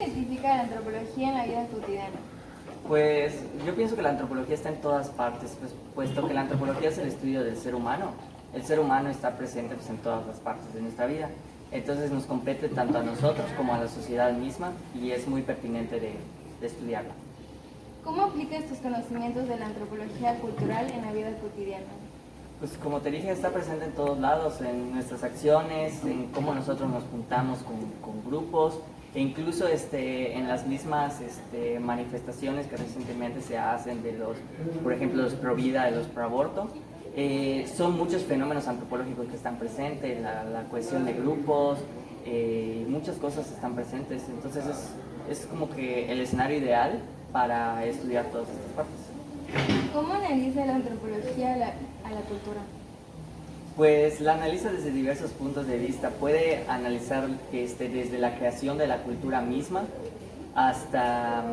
Identifica la antropología en la vida cotidiana? Pues yo pienso que la antropología está en todas partes, puesto que la antropología es el estudio del ser humano. El ser humano está presente en todas las partes de nuestra vida. Entonces nos compete tanto a nosotros como a la sociedad misma y es muy pertinente de estudiarla. ¿Cómo aplicas tus conocimientos de la antropología cultural en la vida cotidiana? Pues como te dije, está presente en todos lados, en nuestras acciones, en cómo nosotros nos juntamos con grupos, e incluso en las mismas manifestaciones que recientemente se hacen de los, por ejemplo, los pro vida, de los pro aborto. Son muchos fenómenos antropológicos que están presentes, la cohesión de grupos, muchas cosas están presentes, entonces es como que el escenario ideal para estudiar todas estas partes. ¿Cómo analiza la antropología a la cultura? Pues la analiza desde diversos puntos de vista. Puede analizar desde la creación de la cultura misma hasta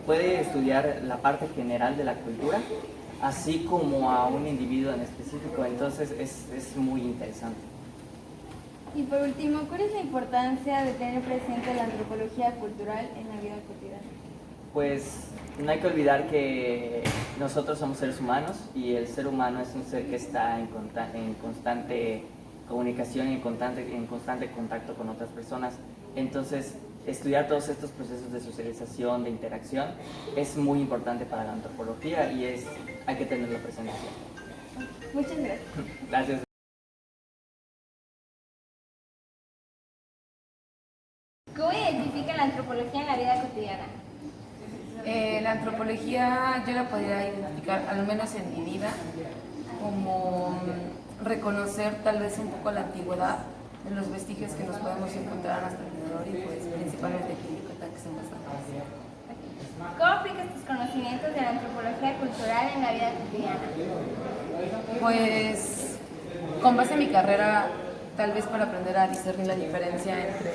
puede estudiar la parte general de la cultura, así como a un individuo en específico. Entonces es muy interesante. Y por último, ¿cuál es la importancia de tener presente la antropología cultural en la vida cotidiana? Pues no hay que olvidar que nosotros somos seres humanos y el ser humano es un ser que está en constante comunicación y en constante contacto con otras personas. Entonces, estudiar todos estos procesos de socialización, de interacción, es muy importante para la antropología y hay que tenerlo presente siempre. Muchas gracias. Gracias. ¿Cómo identifica la antropología en la vida cotidiana? La antropología yo la podría identificar, al menos en mi vida, como reconocer tal vez un poco la antigüedad de los vestigios que nos podemos encontrar a nuestro alrededor y pues principalmente aquí en Yucatán, que son bastantes. ¿Cómo aplicas tus conocimientos de la antropología cultural en la vida cotidiana? Pues con base en mi carrera, tal vez para aprender a discernir la diferencia entre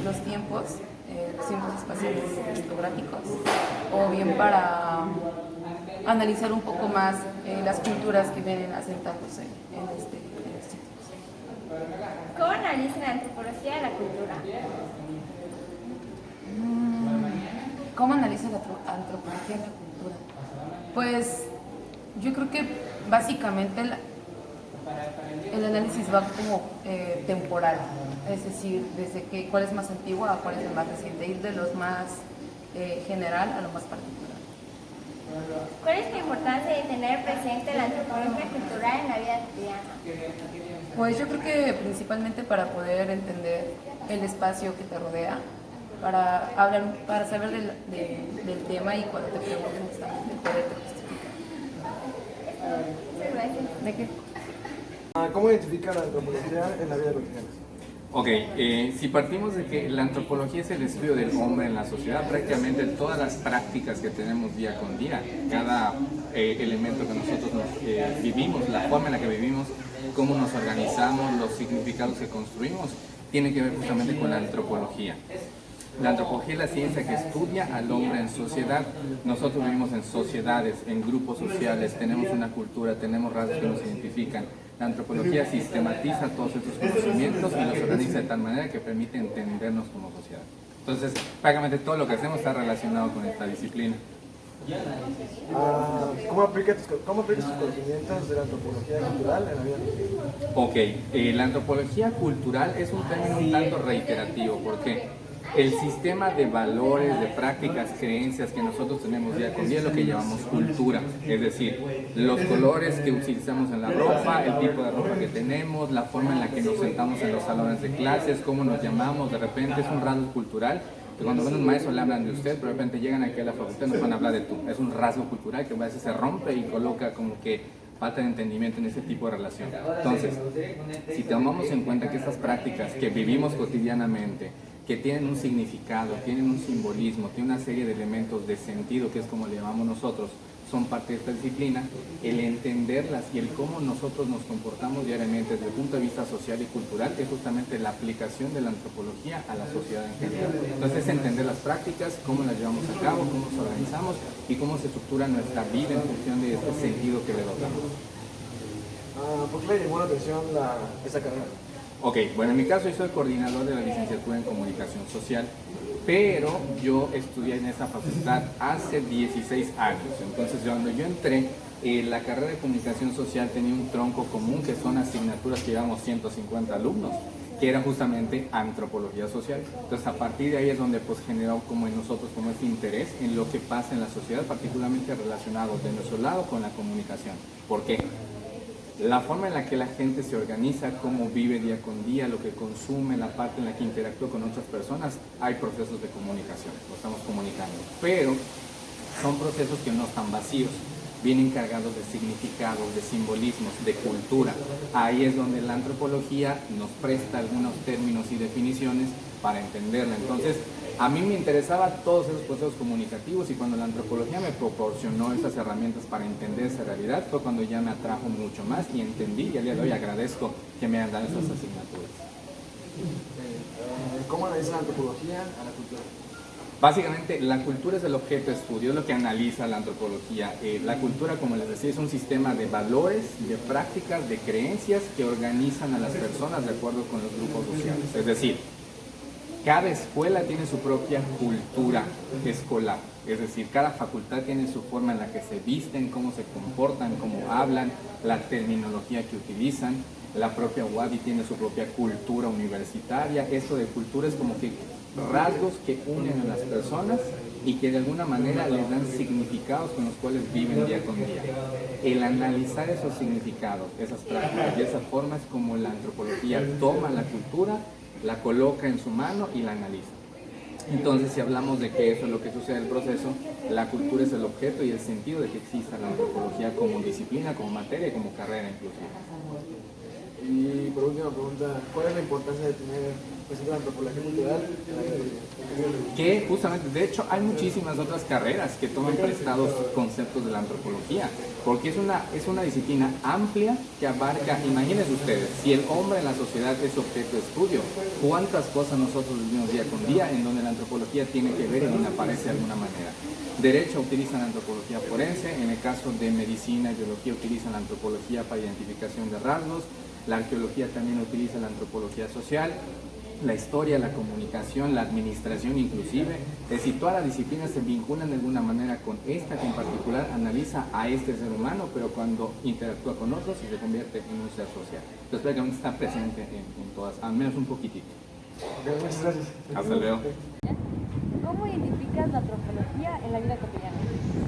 los tiempos espaciales histográficos, o bien para analizar un poco más las culturas que vienen asentándose en este sitio. ¿Cómo analiza la antropología de la cultura? ¿Cómo analiza la antropología de la cultura? Pues yo creo que básicamente el análisis va como temporal, es decir, desde cuál es más antiguo a cuál es el más reciente, ir de los más general a lo más particular. ¿Cuál es la importancia de tener presente la antropología cultural en la vida cotidiana? Pues yo creo que principalmente para poder entender el espacio que te rodea, para hablar, para saber del tema y cuando te pregunten justamente poderte justificar. Muchas gracias. ¿De qué? ¿Cómo identifica la antropología en la vida cotidiana? Ok, si partimos de que la antropología es el estudio del hombre en la sociedad, prácticamente todas las prácticas que tenemos día con día, cada elemento que nosotros vivimos, la forma en la que vivimos, cómo nos organizamos, los significados que construimos, tiene que ver justamente con la antropología. La antropología es la ciencia que estudia al hombre en sociedad. Nosotros vivimos en sociedades, en grupos sociales, tenemos una cultura, tenemos rasgos que nos identifican. La antropología sistematiza todos estos conocimientos y los organiza de tal manera que permite entendernos como sociedad. Entonces, prácticamente todo lo que hacemos está relacionado con esta disciplina. ¿Cómo aplicas tus conocimientos de la antropología cultural en la vida cotidiana? Ok, la antropología cultural es un término un tanto reiterativo, porque el sistema de valores, de prácticas, creencias que nosotros tenemos día con día es lo que llamamos cultura, es decir, los colores que utilizamos en la ropa, el tipo de ropa que tenemos, la forma en la que nos sentamos en los salones de clases, cómo nos llamamos, de repente es un rasgo cultural, que cuando ven un maestro le hablan de usted, pero de repente llegan aquí a la facultad y nos van a hablar de tú, es un rasgo cultural que a veces se rompe y coloca como que falta de entendimiento en ese tipo de relación. Entonces, si tomamos en cuenta que estas prácticas que vivimos cotidianamente, que tienen un significado, tienen un simbolismo, tienen una serie de elementos de sentido, que es como le llamamos nosotros, son parte de esta disciplina, el entenderlas y el cómo nosotros nos comportamos diariamente desde el punto de vista social y cultural, que es justamente la aplicación de la antropología a la sociedad en general. Entonces, entender las prácticas, cómo las llevamos a cabo, cómo nos organizamos y cómo se estructura nuestra vida en función de este sentido que le dotamos. ¿Por qué le llamó la atención esa carrera? Ok, bueno, en mi caso yo soy coordinador de la licenciatura en Comunicación Social, pero yo estudié en esa facultad hace 16 años. Entonces, cuando yo entré, la carrera de Comunicación Social tenía un tronco común, que son asignaturas que llevamos 150 alumnos, que era justamente Antropología Social. Entonces, a partir de ahí es donde pues generó como en nosotros como este interés en lo que pasa en la sociedad, particularmente relacionado de nuestro lado con la comunicación. ¿Por qué? La forma en la que la gente se organiza, cómo vive día con día, lo que consume, la parte en la que interactúa con otras personas, hay procesos de comunicación, lo estamos comunicando. Pero son procesos que no están vacíos, vienen cargados de significados, de simbolismos, de cultura. Ahí es donde la antropología nos presta algunos términos y definiciones para entenderla. Entonces, a mí me interesaba todos esos procesos comunicativos, y cuando la antropología me proporcionó esas herramientas para entender esa realidad, fue cuando ya me atrajo mucho más y entendí, y al día de hoy agradezco que me hayan dado esas asignaturas. ¿Cómo analiza la antropología a la cultura? Básicamente, la cultura es el objeto de estudio, es lo que analiza la antropología. La cultura, como les decía, es un sistema de valores, de prácticas, de creencias que organizan a las personas de acuerdo con los grupos sociales. Es decir, cada escuela tiene su propia cultura escolar, es decir, cada facultad tiene su forma en la que se visten, cómo se comportan, cómo hablan, la terminología que utilizan. La propia UADY tiene su propia cultura universitaria. Esto de cultura es como que rasgos que unen a las personas y que de alguna manera les dan significados con los cuales viven día con día. El analizar esos significados, esas prácticas y esa forma es como la antropología toma la cultura, la coloca en su mano y la analiza. Entonces, si hablamos de que eso es lo que sucede en el proceso, la cultura es el objeto y el sentido de que exista la antropología como disciplina, como materia y como carrera inclusive. Y por última pregunta, ¿cuál es la importancia de tener presente la antropología cultural en la vida? Que justamente, de hecho, hay muchísimas otras carreras que toman prestados conceptos de la antropología, porque es una disciplina amplia que abarca, imagínense ustedes, si el hombre en la sociedad es objeto de estudio, cuántas cosas nosotros vivimos día con día en donde la antropología tiene que ver y donde aparece de alguna manera. Derecho utilizan la antropología forense, en el caso de medicina y biología utilizan la antropología para identificación de rasgos, la arqueología también utiliza la antropología social, la historia, la comunicación, la administración inclusive. Es decir, todas las disciplinas se vinculan de alguna manera con esta que en particular analiza a este ser humano, pero cuando interactúa con otros y se convierte en un ser social. Entonces prácticamente está presente en todas, al menos un poquitito. Muchas gracias. Hasta luego. ¿Cómo identificas la antropología en la vida cotidiana?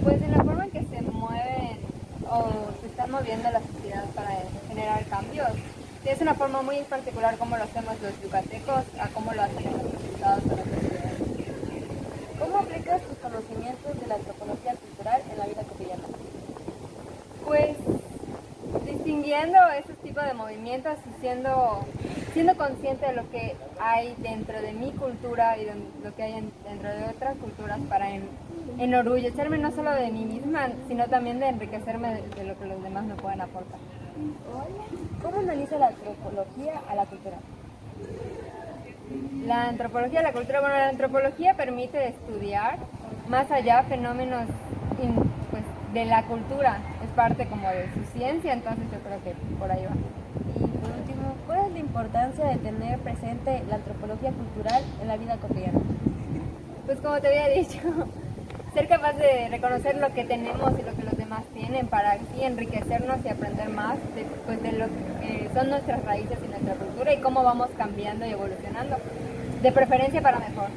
Pues en la forma en que se mueven o se está moviendo la sociedad para generar cambios. Es una forma muy particular como lo hacemos los yucatecos a cómo lo hacen los resultados de la sociedad. ¿Cómo aplicas tus conocimientos de la antropología cultural en la vida cotidiana? Pues distinguiendo esos tipos de movimientos y siendo consciente de lo que hay dentro de mi cultura y de lo que hay dentro de otras culturas para enorgullecerme no solo de mí misma, sino también de enriquecerme de lo que los demás me pueden aportar. ¿Cómo analiza la antropología a la cultura? La antropología a la cultura, bueno, la antropología permite estudiar más allá fenómenos pues, de la cultura, es parte como de su ciencia, entonces yo creo que por ahí va. Y por último, ¿cuál es la importancia de tener presente la antropología cultural en la vida cotidiana? Pues como te había dicho, ser capaz de reconocer lo que tenemos y lo que los demás tienen para así enriquecernos y aprender más de lo que son nuestras raíces y nuestra cultura y cómo vamos cambiando y evolucionando, de preferencia para mejor.